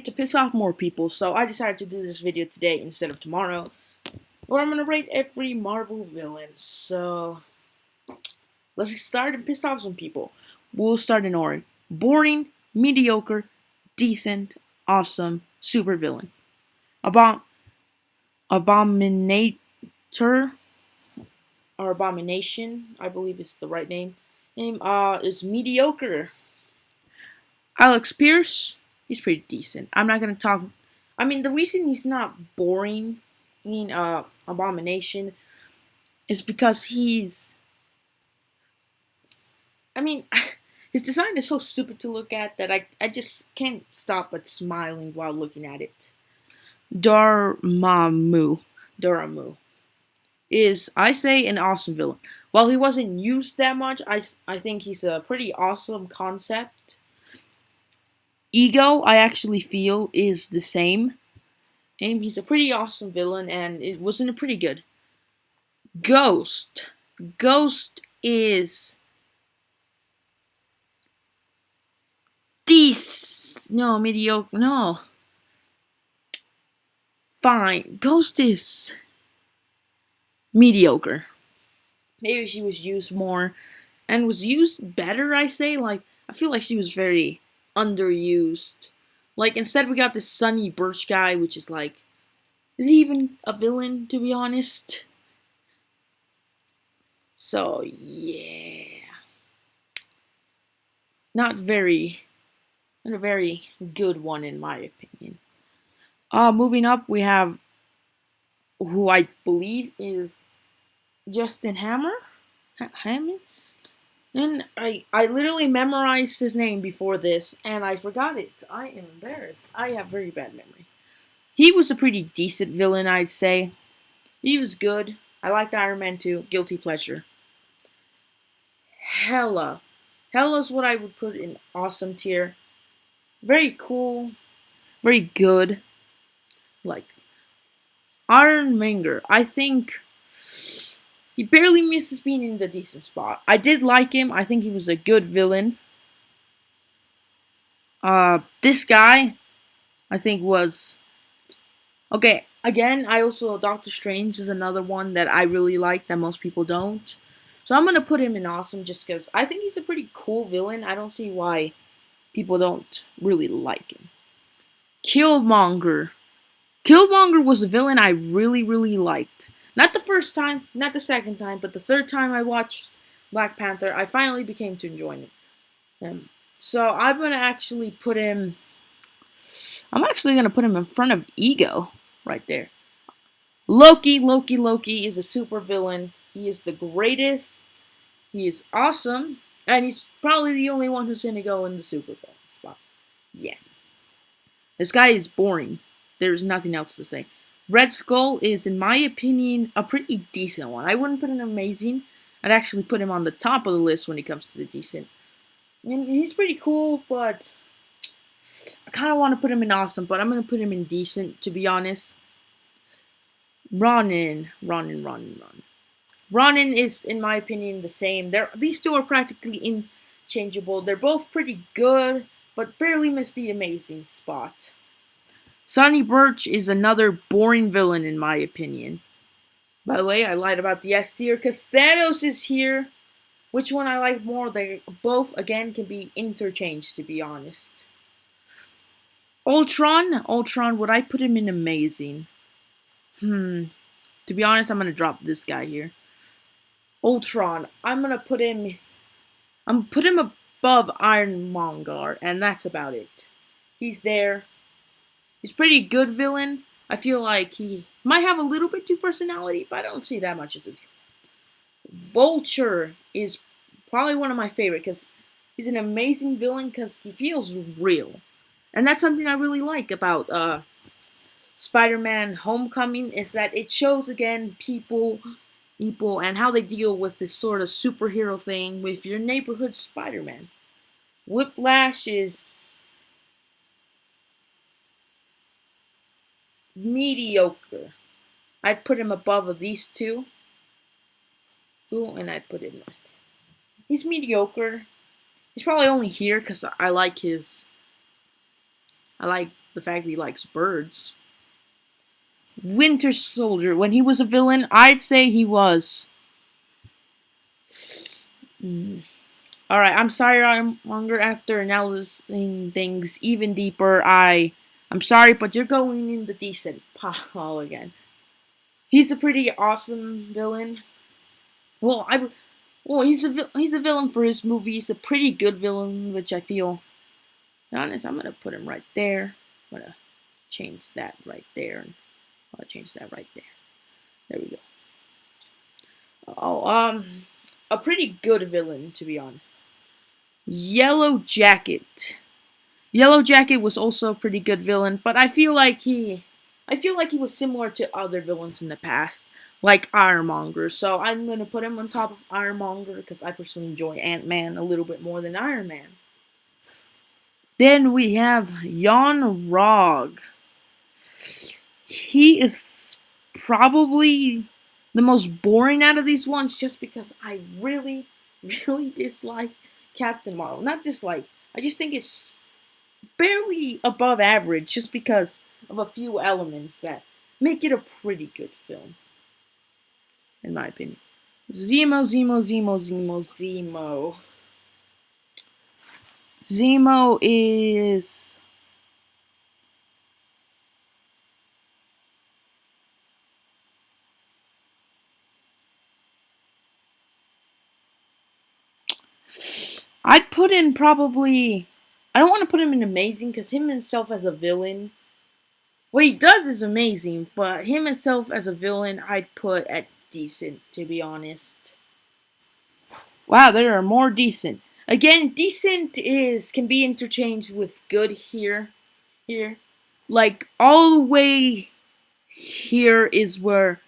To piss off more people, so I decided to do this video today instead of tomorrow, where I'm gonna rate every Marvel villain. So let's start and piss off some people. We'll start in order: boring, mediocre, decent, awesome, super villain. About Abominator or Abomination, I believe is the right name. Is mediocre. Alex Pierce, he's pretty decent. I'm not gonna talk. I mean, the reason he's not boring, Abomination, is because he's. I mean, his design is so stupid to look at that I just can't stop but smiling while looking at it. Dormammu is, I say, an awesome villain. While he wasn't used that much, I think he's a pretty awesome concept. Ego, I actually feel, is the same. And he's a pretty awesome villain, and it wasn't a pretty good. Ghost. Ghost is no, mediocre. No. Fine. Ghost is mediocre. Maybe she was used more and was used better, I say. Like, I feel like she was very underused. Like, instead we got this Sonny Birch guy, which is like, is he even a villain, to be honest? So, yeah. Not a very good one in my opinion. Moving up, we have who I believe is Justin Hammond? And I literally memorized his name before this, and I forgot it. I am embarrassed. I have very bad memory. He was a pretty decent villain, I'd say. He was good. I liked Iron Man 2. Guilty pleasure. Hela. Hela's what I would put in awesome tier. Very cool. Very good. Like, Iron Manger. I think he barely misses being in the decent spot. I did like him. I think he was a good villain. This guy, I think was okay. Again, I also Doctor Strange is another one that I really like that most people don't. So I'm gonna put him in awesome just because I think he's a pretty cool villain. I don't see why people don't really like him. Killmonger. Killmonger was a villain I really liked. Not the first time, not the second time, but the third time I watched Black Panther, I finally became to enjoy him. So I'm gonna actually put him. I'm actually gonna put him in front of Ego, right there. Loki is a super villain. He is the greatest. He is awesome, and he's probably the only one who's gonna go in the super villain spot. Yeah, this guy is boring. There's nothing else to say. Red Skull is, in my opinion, a pretty decent one. I wouldn't put him amazing. I'd actually put him on the top of the list when it comes to the decent. And he's pretty cool, but I kind of want to put him in awesome, but I'm going to put him in decent, to be honest. Ronin is, in my opinion, the same. These two are practically interchangeable. They're both pretty good, but barely miss the amazing spot. Sonny Birch is another boring villain in my opinion. By the way, I lied about the S tier because Thanos is here. Which one I like more? They both, again, can be interchanged, to be honest. Ultron, would I put him in amazing? To be honest, I'm going to drop this guy here. Ultron, I'm going to put him above Ironmonger, and that's about it. He's there. He's pretty good villain. I feel like he might have a little bit too personality, but I don't see that much as a Vulture is probably one of my favorite because he's an amazing villain because he feels real. And that's something I really like about Spider-Man Homecoming is that it shows again people and how they deal with this sort of superhero thing with your neighborhood Spider-Man. Whiplash is mediocre. I'd put him above these two. Ooh, and I'd put him. He's mediocre. He's probably only here because I like the fact that he likes birds. Winter Soldier. When he was a villain, I'd say he was. Mm. Alright, I'm sorry, Ironmonger. After analyzing things even deeper, I'm sorry, but you're going in the decent pile again. He's a pretty awesome villain. Well, he's a villain for his movie. He's a pretty good villain, which I feel. To be honest, I'm gonna put him right there. I'm gonna change that right there. I'll change that right there. There we go. Oh, a pretty good villain, to be honest. Yellow Jacket. Yellow Jacket was also a pretty good villain, but I feel like he was similar to other villains in the past, like Ironmonger. So I'm gonna put him on top of Ironmonger because I personally enjoy Ant-Man a little bit more than Iron Man. Then we have Yon-Rogg. He is probably the most boring out of these ones just because I really, really dislike Captain Marvel. Not dislike, I just think it's barely above average just because of a few elements that make it a pretty good film, in my opinion. Zemo. Zemo is... I'd put in probably... I don't want to put him in amazing because him himself as a villain... What he does is amazing, but him himself as a villain, I'd put at decent, to be honest. Wow, there are more decent. Again, decent can be interchanged with good here. Like all the way here is where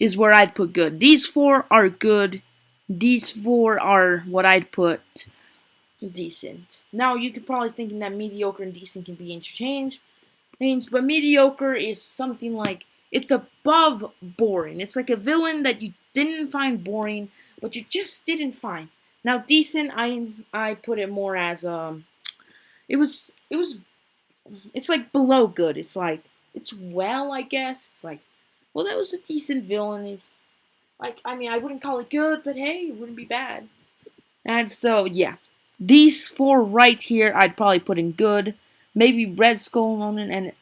I'd put good. These four are good. These four are what I'd put decent. Now you could probably thinking that mediocre and decent can be interchanged, but mediocre is something like it's above boring. It's like a villain that you didn't find boring, but you just didn't find. Now decent, I put it more as it's like below good. It's like it's well, I guess. It's like, well, that was a decent villain. Like, I mean, I wouldn't call it good, but hey, it wouldn't be bad. And so, yeah. These four right here, I'd probably put in good. Maybe Red Skull on it,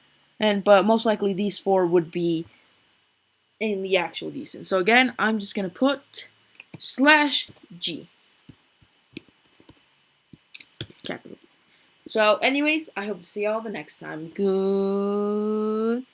but most likely these four would be in the actual decent. So again, I'm just gonna put /G. Capital. So, anyways, I hope to see y'all the next time. Goodbye.